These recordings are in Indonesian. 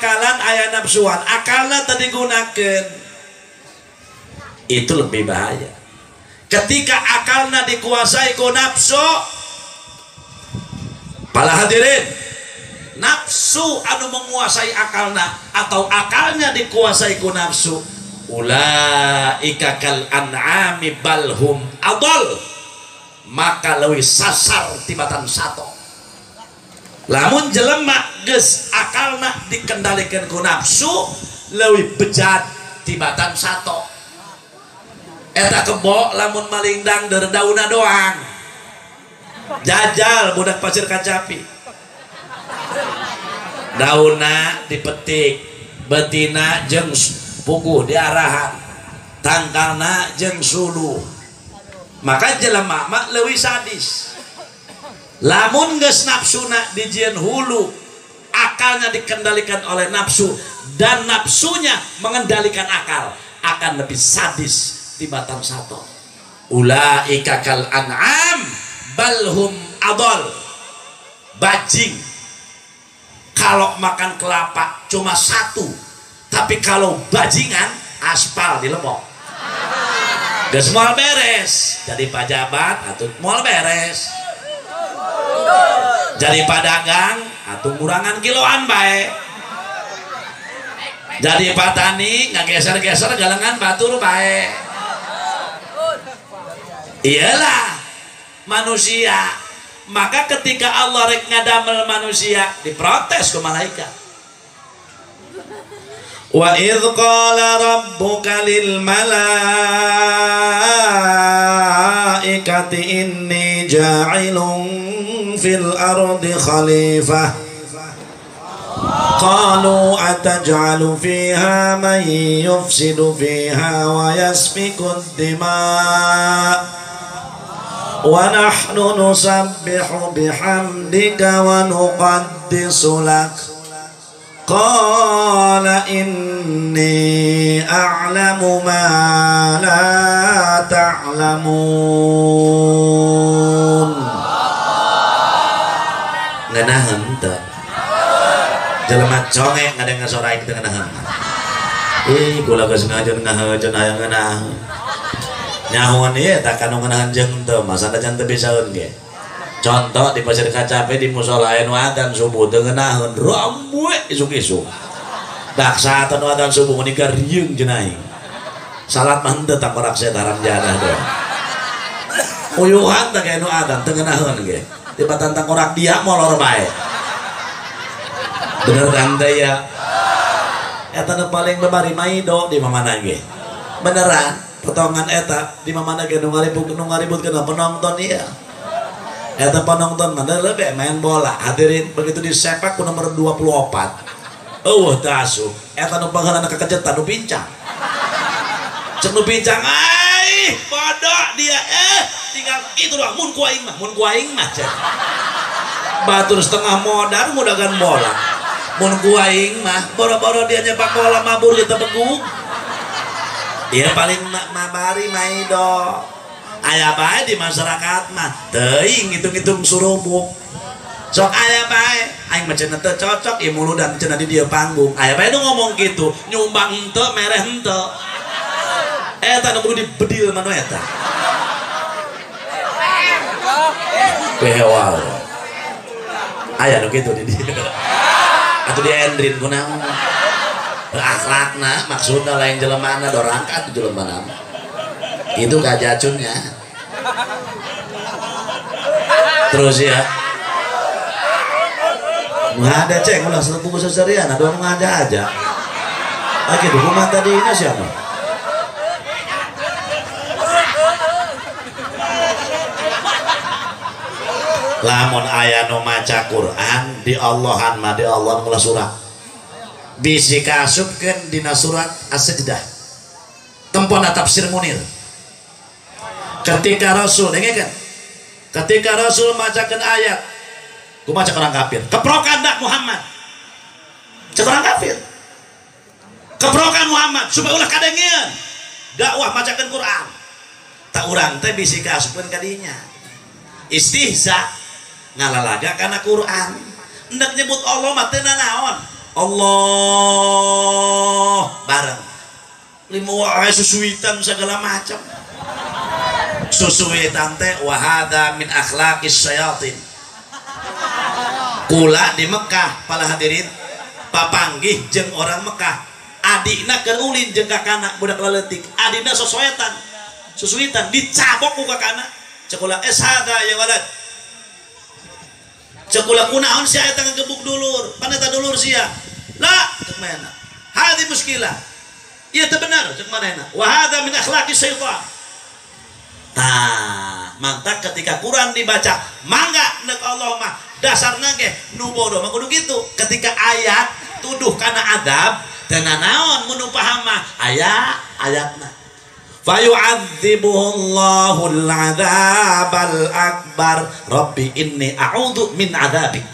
akalan aya nafsuan, akalna tadi gunakan, itu lebih bahaya. Ketika akalna dikuasai ku nafsu, para hadirin, nafsu anu menguasai akalna atau akalnya dikuasai ku nafsu, ulaika kal an'ami balhum adol, maka leuwih sasar tibatan sato. Lamun jelema geus akalna dikendalikan ku nafsu, leuwih bejat tibatan sato. Eta kebo lamun malingdang derdauna doang, jajal budak pasir kacapi, dauna dipetik, betina jeung puguh diarahan, tangkalna jeung suluh. Maka jelema mah leuwih sadis. Lamun geus nafsuna dijieun hulu, akalnya dikendalikan oleh nafsu dan nafsunya mengendalikan akal, akan lebih sadis tibatan sato. Ulaika kal an'am balhum adol. Bajing kalau makan kelapa cuma satu, tapi kalau bajingan aspal di lemok. Geus moal beres jadi pajabat atuh moal beres, jadi padagang atuh ngurangan kiloan bae, jadi patani ngageser-geser galengan batur bae. Iyalah manusia. Maka ketika Allah rek ngadamel manusia, diprotes ke malaikat. Wa idh qala rabbuka lil malaikati inni ja'ilun fil ardi khalifah. Qalu ataj'alu fiha man yufsidu fiha wa yasfiku ad-dima' wa nahnu nusabbihu bihamdika wa nuqaddisu lak. Qala inni a'lamu ma la ta'lamun. Nganaheun teu jelema congek ngadeng ngasorai kitu nganaheun. Kula geus ngajeun ngaheun aya nganaheun. Nyahoan ieu tak kanu ngeunaheun jeung teu masa da can teu bisaeun ge. Contoh di pasir kacape di musala anu adzan subuh teu ngeunaheun rambuy isuk-isuk. Dak saatan adzan subuh meni rieung jeung aing. Salat mah henteu tak korak setaram jadah deh. Uyuhan teh anu adzan teu ngeunaheun ge. Tiba tantang korak dia molor bae. Bener kan teh ya. Eta nu paling bebari maido di mamana ge. Beneran. Potongan eta di mana ge nu ngaributkeun penonton ieu. Eta penonton mah leuwih main bola. Hadirin begitu disepak ku nomor 24. Eueuh teu asup. Eta nu pangaranna kakejetan nu pincang. Cek nu pincang ai bodoh dia tinggal itu doang mun ku aing mah cek. Batur setengah modal mudagan bola. Mun ku aing mah boro-boro dia nyepak bola mabur di tepeguk. Dia paling mabari maido. Aya bae di masyarakat mah teuing ngitung-ngitung surubuk. Sok aya bae aing mah cenah teu cocok ieu mulu dan cenah di dieu panggung. Aya bae nu ngomong kitu, nyumbang henteu mereh henteu. Eta nu kudu dibedil manu eta. Behewal. Aya nu kitu di dieu. Atuh di endrin kunaon? Akhlakna maksudnya lain jelemana dorangkat jelemana itu kajacunnya. Terus ya nggak ada cek ulah sepupu seserian ada orang ngajak aja lagi di rumah tadi ini siapa lamun aya nu maca Quran di Allahan mah di Allah mulai surah bisi kasupkeun dina surat As-Sajdah tempona tafsir Munir. Ketika Rasul dengekeun ketika Rasul macakeun ayat ku maca orang kafir keprokan dak Muhammad cek orang kafir keprokan Muhammad supaya ulah kadengeun dakwah macakeun Quran tak urang teh bisi kasupkeun ka dinya istihza ngalalaga kana Quran hendak nyebut Allah mah teu naon Allah bareng lima wae susuitan segala macam susuitan teh wa hadza min akhlaqis syayatin. Kula di Mekah pala hadirin papanggih jeung orang Mekah adikna keur ulin jeung kakana budak leutik adina sosoetan susuitan dicabok ku kakana cekula hadza ya walad cekula kunaon sia eta ngagebuk dulur paneta dulur sia la cek mana hadi muskilah ieu teh bener cek manehna wa hadza min akhlaqis syaitan. Nah mantap ketika Quran dibaca mangga nek Allah mah dasarna ge nu bodoh mah kudu kitu ketika ayat tuduh kana adab dan naon mun paham mah ayatna fa yu'adzibuhullahu al-'adzabal akbar rabbi inni a'udzu min 'adzabik.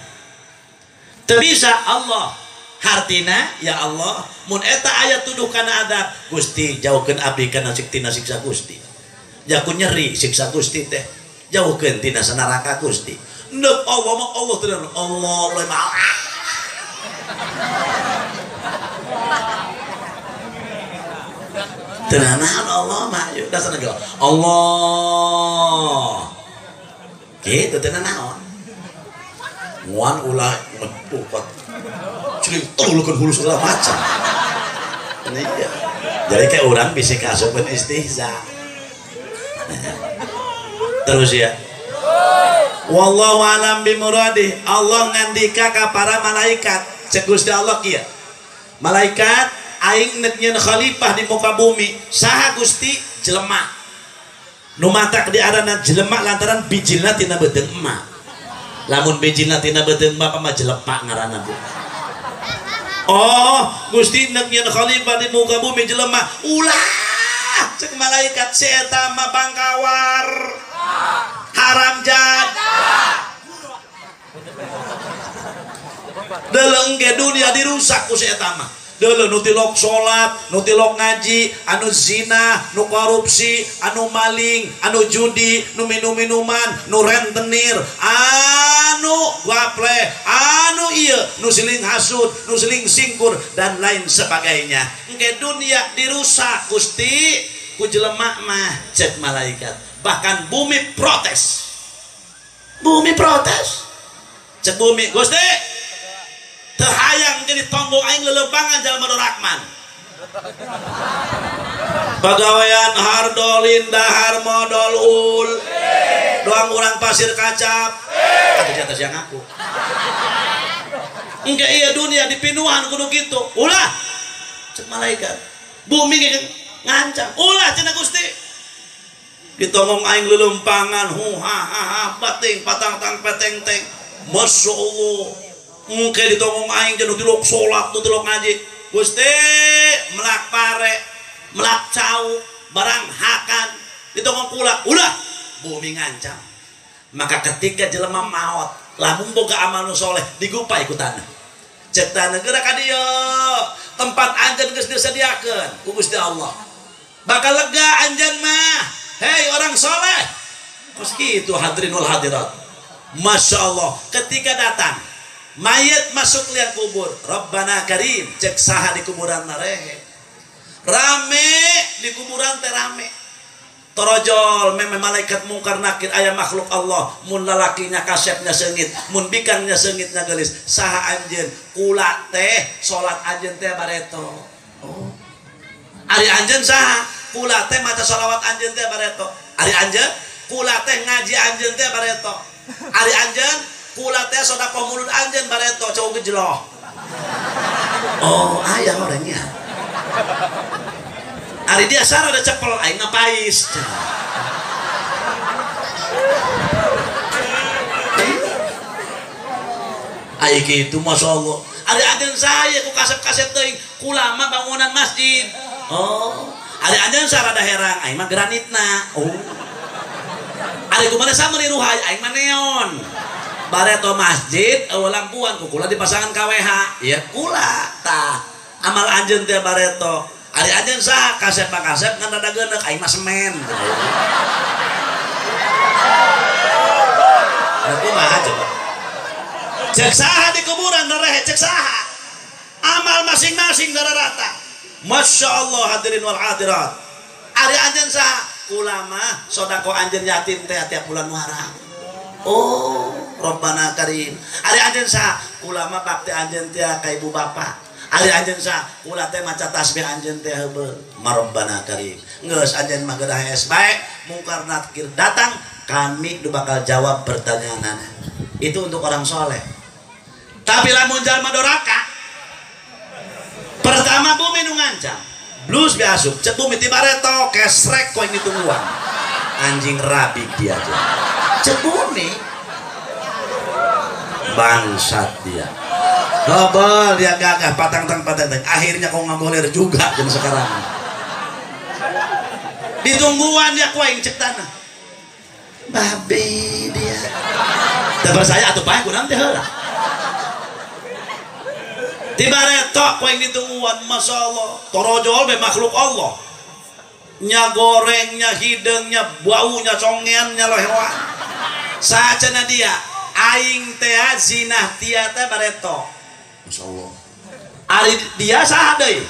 Teu bisa Allah hartina ya Allah mun eta ayat tuduh kana adab Gusti jauhkeun abdi kana tina siksa Gusti jaku nyeri siksa Gusti teh jauhkeun tina neraka Gusti. Neuk Allah mah Allah teh Allah mulai malah. Tenanan Allah mah yuk dasar ge Allah. Kitu teh naon. Muan ulah ngepukat. Ceuing tulukeun hulu segala macam. Ini ya. Jadi kayak orang bisa kasupan istihza. Terus ya. Wallahu alam bimuradi. Allah ngandika ka para malaikat. Cek Gusti Allah kieu. Malaikat aing neuk nyeun khalifah di muka bumi. Saha Gusti? Jelema. Nu matak diarana jelema lantaran bijilna tina beuteung emak. Lamun bijilna tina beuteung bapak mah jelepa ngaranna Bu. Oh, Gusti neuk nyeun khalifah di muka bumi jelema. Ulah cek malaikat si eta mah bangkawar. Haram jad deleng ge dunia dirusak ku si eta mah deuleu nu tilok salat nu tilok ngaji anu zina nu korupsi anu maling anu judi nu minum-minuman nu rentenir anu gaple anu ieu nu siling hasud nu siling singkur dan lain sebagainya engke dunia dirusak Gusti ku jelema mah cek malaikat. Bahkan bumi protes cek bumi Gusti teu hayang jadi tonggo aing lelebangan jalma nu Rahman pagawean hardolin dahar modal ul doang urang pasir kacap atuh jata siang aku engke ieu dunia dipinuhan kudu kitu ulah cek malaikat bumi ge ngancam ulah cenah Gusti ditongong aing lelempangan ha bating patang tang peteng teng masya Allah engke ditongong aing jeung tilok salat nu tilok ngaji Gusti melak pare melak cau barang hakan ditongong kula ulah bumi ngancam maka ketika jelema maot lamun boga amal nu soleh digupai ku tanah cek tanah geura ka dieu tempat anjeun geus disediakeun ku Gusti Allah bakal lega anjeun mah. Hei orang soleh, meski itu hadirinul hadirat, masya Allah. Ketika datang, mayat masuk liang kubur, Rabbana Karim, cek saha di kuburan narehe, rame di kuburan teh rame, torojol, meme malaikat mungkar nakir ayah makhluk Allah, mun lalakinya kasepnya sengit, mun bikangnya sengitnya gelis, saha anjeun, kula teh, solat anjeun teh bareto, oh, ari anjeun saha. Kula teh maca sholawat anjeun teh bareto. Ari anjeun kula teh ngaji anjeun teh bareto. Ari anjeun kula teh sedekah mulut anjeun bareto cau gejloh. Oh, aya orangnya. Ari dia sar ada cepel aing ngapais. Aya kitu masyaallah. Ari anjeun saya ku kasep-kasep teuing kula mah bangunan masjid. Oh, ari anjeun sarada herang aing mah granitna. Oh. Ari kumaha sama niruhay aing mah neon. Bareto masjid eueuh lampuan ku kula dipasangan KWH. Ya kula tah. Amal anjeun teh bareto. Ari anjeun saha kasep-kasep ngan rada geuneuk aing mah semen. Aku mah coba. Cek saha di kuburan rehe cek saha. amal masing-masing rata. Masya Allah hadirin wal hadirat. Ari anjeun saha? Ulama sodako anjeun yatim teh tiap bulan Muharram. Oh, Rabbana Karim. Ari anjeun saha? Ulama bakti anjeun teh ka ibu bapak. Ari anjeun saha? Ulah teh maca tasbih anjeun teh heubeul. Rabbana Karim. Geus anjeun mah geurah es bae, mungkar nakir datang, kami bakal jawab pertanyaan. Itu untuk orang soleh. Tapi lamun jalma doraka, pertama bumi nu ngancam, blus biasuk, cek bumi tibareto kesrek koin ditungguan, anjing rabi dia aja, cek bumi, bangsat dia, dobel dia gagah patang, akhirnya kau nggak boleh juga jam sekarang, ditungguan dia koin cek tanah, babi dia, dapat saya atau baik kurang teh lah. Tibaretok yang ditungguan, Masya Allah torojol be makhluk Allah, nya gorengnya hidungnya baunya congeannya loh hewan sacana dia aing teh zinah tia teh baretok Masya Allah ari dia sahadei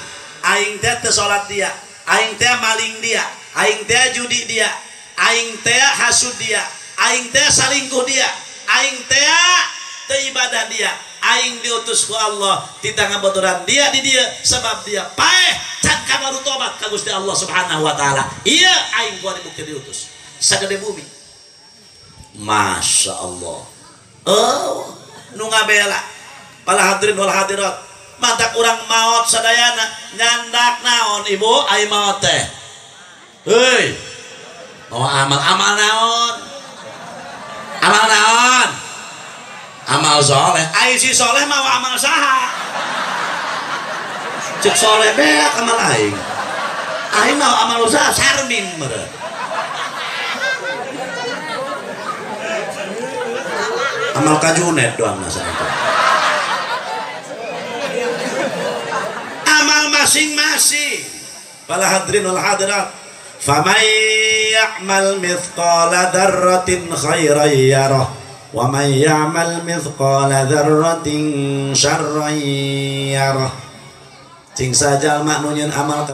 aing teh teu salat dia, aing teh maling dia, aing teh judi dia, aing teh hasud dia, aing teh salingkuh dia, aing teh teu ibadah dia, aing diutus ku Allah tidak ngabotoran dia di dia sebab dia paeh can kabaru tobat ka Gusti Allah Subhanahu wa taala. Iya aing gua dibukti diutus sagede bumi. Masya Allah. Oh, nu ngabela para hadirin wal hadirat, mata urang maot sadayana nyandak naon ibu ai maot teh. Heuy. Oh amal naon? Amal naon? Amal soleh, aing si soleh mau amal saha? Cek soleh beak amal aing. Aing mau amal usaha sarmin meureun. Amal kajunet doang masa itu. Amal masing-masing. Para hadirin wal hadirat, faman ya'mal mithqala dzarratin khairan yarah. Wa may ya'mal mithqala dzarratin syarran yarah. Cing sajal mak nu nyeun amal